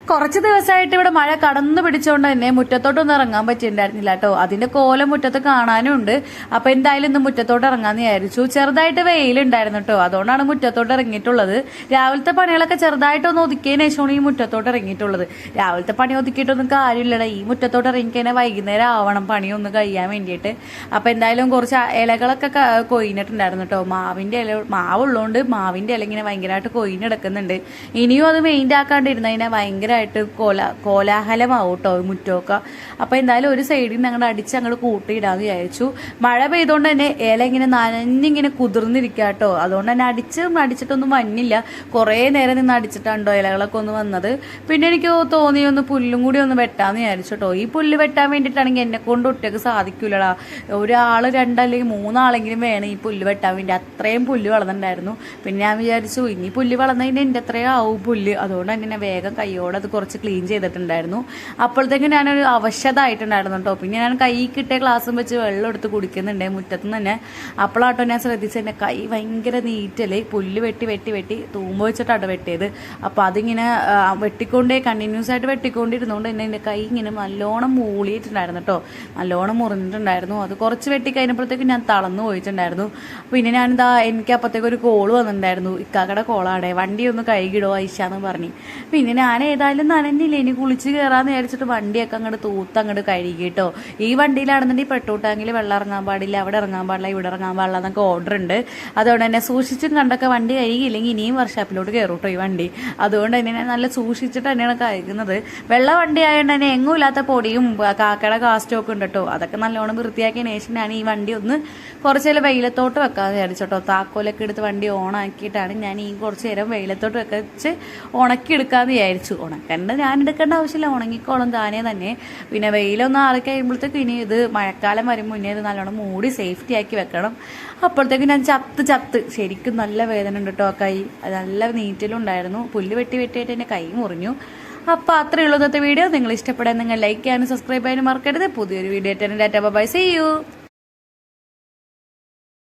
കുറച്ച് ദിവസമായിട്ട് ഇവിടെ മഴ കടന്നു പിടിച്ചുകൊണ്ട് തന്നെ മുറ്റത്തോട്ടൊന്നും ഇറങ്ങാൻ പറ്റിയിട്ടുണ്ടായിരുന്നില്ല കേട്ടോ. അതിന്റെ കോലം മുറ്റത്ത് കാണാനും ഉണ്ട്. അപ്പൊ എന്തായാലും ഇന്ന് മുറ്റത്തോട്ട് ഇറങ്ങാന്ന് വിചാരിച്ചു. ചെറുതായിട്ട് വെയിലുണ്ടായിരുന്നു കേട്ടോ, അതുകൊണ്ടാണ് മുറ്റത്തോട്ട് ഇറങ്ങിയിട്ടുള്ളത്. രാവിലത്തെ പണികളൊക്കെ ചെറുതായിട്ടൊന്ന് ഒതുക്കിയതിനു ശേഷമാണ് ഈ മുറ്റത്തോട്ട് ഇറങ്ങിയിട്ടുള്ളത്. രാവിലത്തെ പണി ഒതുക്കിയിട്ടൊന്നും കാര്യമില്ലടാ, ഈ മുറ്റത്തോട്ട് ഇറങ്ങിക്കഴിഞ്ഞാൽ വൈകുന്നേരം ആവണം പണിയൊന്ന് കഴിയാൻ വേണ്ടിയിട്ട്. അപ്പൊ എന്തായാലും കുറച്ച് ഇലകളൊക്കെ കൊയിഞ്ഞിട്ടുണ്ടായിരുന്നു കേട്ടോ. മാവിന്റെ ഇല മാവുള്ളതുകൊണ്ട് മാവിന്റെ ഇല ഇങ്ങനെ ഭയങ്കരമായിട്ട് കൊയിഞ്ഞെടുക്കുന്നുണ്ട്. ഇനിയും അത് മെയിൻ്റെ ആക്കാണ്ടിരുന്നതിനെ ഭയങ്കര കോലാഹലമാവും കേട്ടോ മുറ്റമൊക്കെ. അപ്പൊ എന്തായാലും ഒരു സൈഡിൽ നിന്ന് അങ്ങോട്ട് അടിച്ച് അങ്ങോട്ട് കൂട്ടിയിടാന്ന് വിചാരിച്ചു. മഴ പെയ്തുകൊണ്ട് തന്നെ ഇല ഇങ്ങനെ നനഞ്ഞിങ്ങനെ കുതിർന്നിരിക്കുക കേട്ടോ. അതുകൊണ്ട് തന്നെ അടിച്ചിട്ടൊന്നും വന്നില്ല. കുറേ നേരം നിന്ന് അടിച്ചിട്ടാണ്ടോ ഇലകളൊക്കെ ഒന്ന് വന്നത്. പിന്നെ എനിക്ക് തോന്നി ഒന്ന് പുല്ലും കൂടി ഒന്ന് വെട്ടാന്ന് വിചാരിച്ചു കേട്ടോ. ഈ പുല്ല് വെട്ടാൻ വേണ്ടിയിട്ടാണെങ്കിൽ എന്നെ കൊണ്ട് ഒറ്റയ്ക്ക് സാധിക്കൂലടാ. ഒരാൾ രണ്ടല്ലെങ്കിൽ മൂന്നാളെങ്കിലും വേണം ഈ പുല്ല് വെട്ടാൻ വേണ്ടി. അത്രയും പുല്ല് വളർന്നിട്ടുണ്ടായിരുന്നു. പിന്നെ ഞാൻ വിചാരിച്ചു ഇനി പുല്ല് വളർന്നതിന് എൻ്റെ അത്രയും ആവും പുല്ല്. അതുകൊണ്ട് തന്നെ വേഗം കൈയോടെ അത് കുറച്ച് ക്ലീൻ ചെയ്തിട്ടുണ്ടായിരുന്നു. അപ്പോഴത്തേക്കും ഞാനൊരു അവശതായിട്ടുണ്ടായിരുന്നു കേട്ടോ. പിന്നെ ഞാൻ കൈ കിട്ടിയ ഗ്ലാസും വെച്ച് വെള്ളം എടുത്ത് കുടിക്കുന്നുണ്ട് മുറ്റത്തുനിന്ന് തന്നെ. അപ്പോഴാട്ടോ ഞാൻ ശ്രദ്ധിച്ചെന്നെ കൈ ഭയങ്കര നീറ്റല്. പുല്ല് വെട്ടി തൂമ്പ് വെച്ചിട്ടാണ് വെട്ടിയത്. അപ്പോൾ അതിങ്ങനെ കണ്ടിന്യൂസ് ആയിട്ട് വെട്ടിക്കൊണ്ടിരുന്നതുകൊണ്ട് തന്നെ എൻ്റെ കൈ ഇങ്ങനെ നല്ലോണം മൂളിയിട്ടുണ്ടായിരുന്നു കേട്ടോ. നല്ലോണം മുറിഞ്ഞിട്ടുണ്ടായിരുന്നു. അത് കുറച്ച് വെട്ടി കഴിഞ്ഞപ്പോഴത്തേക്കും ഞാൻ തളർന്നു പോയിട്ടുണ്ടായിരുന്നു. പിന്നെ എനിക്ക് അപ്പോഴത്തേക്ക് ഒരു കോള് വന്നിട്ടുണ്ടായിരുന്നു. ഇക്കാക്കടെ കോളാടെ, വണ്ടി ഒന്ന് കഴുകിടോ ഐഷാന്ന് പറഞ്ഞ്. പിന്നെ ഞാൻ ഏതായാലും നനഞ്ഞില്ല, ഇനി കുളിച്ച് കയറാന്ന് വിചാരിച്ചിട്ട് വണ്ടിയൊക്കെ അങ്ങോട്ട് കഴുകിട്ടോ. ഈ വണ്ടിയിലാണെന്നുണ്ടെങ്കിൽ പെട്രോൾ ടാങ്കിൽ വെള്ളം ഇറങ്ങാൻ പാടില്ല, അവിടെ ഇറങ്ങാൻ പാടില്ല, ഇവിടെ ഇറങ്ങാൻ പാടില്ല എന്നൊക്കെ ഓർഡർ ഉണ്ട്. അതുകൊണ്ട് തന്നെ സൂക്ഷിച്ചും കണ്ടൊക്കെ വണ്ടി കഴുകിയില്ലെങ്കിൽ ഇനിയും വർക്ക്ഷോപ്പിലോട്ട് കയറും കേട്ടോ ഈ വണ്ടി. അതുകൊണ്ട് തന്നെ ഞാൻ നല്ല സൂക്ഷിച്ചിട്ട് തന്നെയാണ് കഴുകുന്നത്. വെള്ള വണ്ടി ആയതുകൊണ്ട് തന്നെ എങ്ങും ഇല്ലാത്ത പൊടിയും കാക്കയുടെ കാസ്റ്റൊക്കെ ഉണ്ട് കേട്ടോ. അതൊക്കെ നല്ലോണം വൃത്തിയാക്കിയതിന് ശേഷം ഞാൻ ഈ വണ്ടി ഒന്ന് കുറച്ചേരം വെയിലത്തോട്ട് വെക്കാമെന്ന് വിചാരിച്ചോട്ടോ. താക്കോലൊക്കെ എടുത്ത് വണ്ടി ഓണാക്കിയിട്ടാണ് ഞാൻ ഈ കുറച്ച് നേരം വെയിലത്തോട്ട് വെച്ച് ഉണക്കിയെടുക്കാമെന്ന് വിചാരിച്ചു. ഉണക്കേണ്ട ഞാൻ എടുക്കേണ്ട ആവശ്യമില്ല, ഉണങ്ങിക്കോളും താനേ തന്നെ. പിന്നെ വെയിലൊന്നും ആറി കഴിയുമ്പോഴത്തേക്ക് ഇനി ഇത് മഴക്കാലം വരും മുന്നേ ഇത് നല്ലോണം മൂടി സേഫ്റ്റി ആക്കി വെക്കണം. അപ്പോഴത്തേക്കും ഞാൻ ചത്ത് ശരിക്കും നല്ല വേദന ഉണ്ട് കേട്ടോ. കൈ നല്ല നീറ്റിലുണ്ടായിരുന്നു. പുല്ല് വെട്ടിയിട്ട് എൻ്റെ കൈ മുറിഞ്ഞു. അപ്പോൾ അത്രയേ ഉള്ളൂ ഇന്നത്തെ വീഡിയോ. നിങ്ങൾ ഇഷ്ടപ്പെടാൻ നിങ്ങൾ ലൈക്ക് ചെയ്യാനും സബ്സ്ക്രൈബ് ചെയ്യാനും മറക്കരുത്. പുതിയൊരു വീഡിയോ ആയിട്ട് ബൈ, സീ യു.